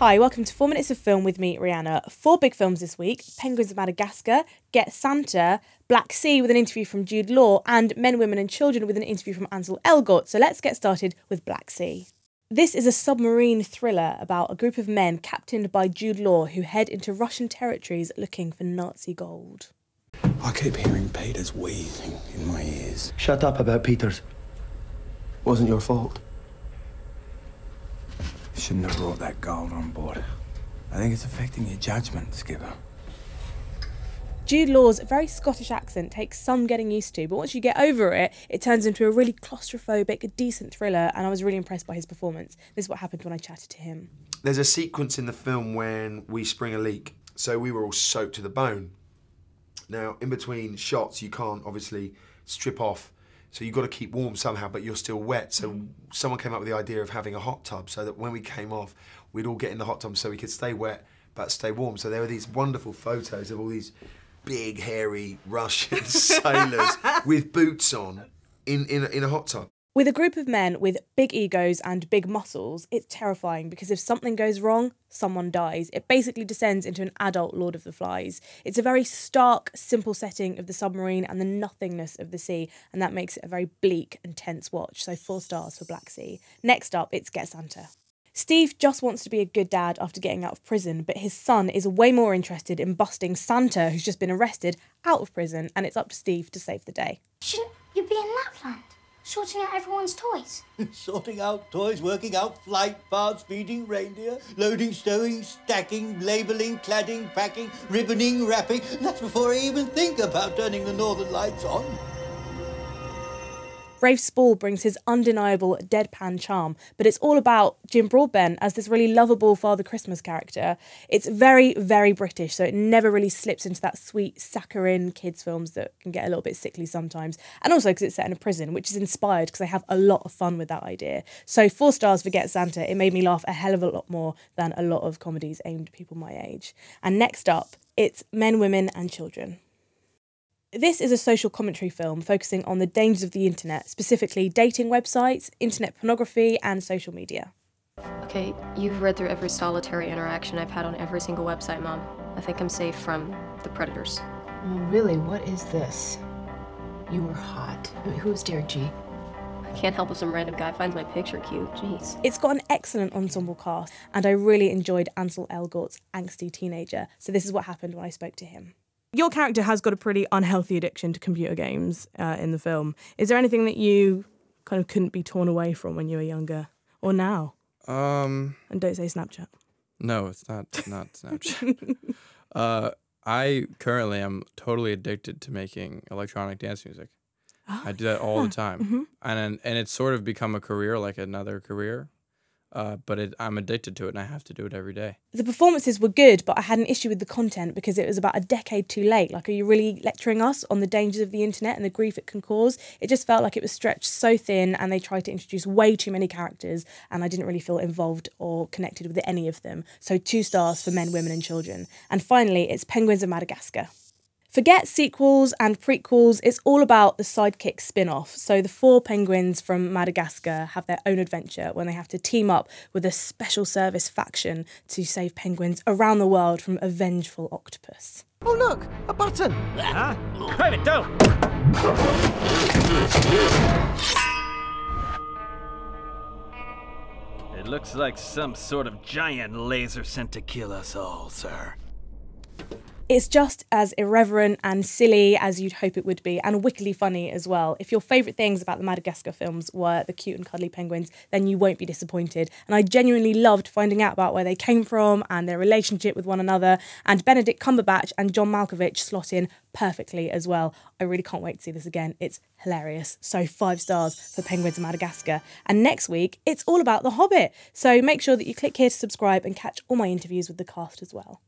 Hi, welcome to 4 Minutes of Film with me, Rhianna. 4 big films this week: Penguins of Madagascar, Get Santa, Black Sea with an interview from Jude Law, and Men, Women and Children with an interview from Ansel Elgort. So let's get started with Black Sea. This is a submarine thriller about a group of men captained by Jude Law who head into Russian territories looking for Nazi gold. I keep hearing Peter's wheezing in my ears. Shut up about Peters. Wasn't your fault. Shouldn't have brought that gold on board. I think it's affecting your judgment, Skipper. Jude Law's very Scottish accent takes some getting used to, but once you get over it, it turns into a really claustrophobic, decent thriller, and I was really impressed by his performance. This is what happened when I chatted to him. There's a sequence in the film when we spring a leak, so we were all soaked to the bone. Now, in between shots, you can't obviously strip off, so you've got to keep warm somehow, but you're still wet. So someone came up with the idea of having a hot tub so that when we came off, we'd all get in the hot tub so we could stay wet but stay warm. So there were these wonderful photos of all these big, hairy Russian sailors with boots on in a hot tub. With a group of men with big egos and big muscles, it's terrifying because if something goes wrong, someone dies. It basically descends into an adult Lord of the Flies. It's a very stark, simple setting of the submarine and the nothingness of the sea, and that makes it a very bleak and tense watch, so 4 stars for Black Sea. Next up, it's Get Santa. Steve just wants to be a good dad after getting out of prison, but his son is way more interested in busting Santa, who's just been arrested, out of prison, and it's up to Steve to save the day. Shouldn't you be in Lapland? Sorting out everyone's toys. Sorting out toys, working out flight paths, feeding reindeer, loading, stowing, stacking, labelling, cladding, packing, ribboning, wrapping. That's before I even think about turning the northern lights on. Rafe Spall brings his undeniable deadpan charm, but it's all about Jim Broadbent as this really lovable Father Christmas character. It's very, very British, so it never really slips into that sweet, saccharine kids' films that can get a little bit sickly sometimes. And also because it's set in a prison, which is inspired because they have a lot of fun with that idea. So 4 stars for Get Santa. It made me laugh a hell of a lot more than a lot of comedies aimed at people my age. And next up, it's Men, Women and Children. This is a social commentary film focusing on the dangers of the internet, specifically dating websites, internet pornography and social media. Okay, you've read through every solitary interaction I've had on every single website, Mom. I think I'm safe from the predators. Oh, really? What is this? You were hot. Who's Derek G? I can't help if some random guy finds my picture cute. Jeez. It's got an excellent ensemble cast, and I really enjoyed Ansel Elgort's angsty teenager, so this is what happened when I spoke to him. Your character has got a pretty unhealthy addiction to computer games in the film. Is there anything that you kind of couldn't be torn away from when you were younger, or now? And don't say Snapchat. No, it's not Snapchat. I currently am totally addicted to making electronic dance music. Oh, I do that all the time, and it's sort of become a career, like another career. But I'm addicted to it and I have to do it every day. The performances were good, but I had an issue with the content because it was about a decade too late. Like, are you really lecturing us on the dangers of the internet and the grief it can cause? It just felt like it was stretched so thin and they tried to introduce way too many characters and I didn't really feel involved or connected with any of them. So 2 stars for Men, Women and Children. And finally, it's Penguins of Madagascar. Forget sequels and prequels, it's all about the sidekick spin-off. So the 4 penguins from Madagascar have their own adventure when they have to team up with a special service faction to save penguins around the world from a vengeful octopus. Oh, look, a button. Huh? Private, don't. It looks like some sort of giant laser sent to kill us all, sir. It's just as irreverent and silly as you'd hope it would be, and wickedly funny as well. If your favourite things about the Madagascar films were the cute and cuddly penguins, then you won't be disappointed. And I genuinely loved finding out about where they came from and their relationship with one another. And Benedict Cumberbatch and John Malkovich slot in perfectly as well. I really can't wait to see this again. It's hilarious. So 5 stars for Penguins of Madagascar. And next week, it's all about The Hobbit. So make sure that you click here to subscribe and catch all my interviews with the cast as well.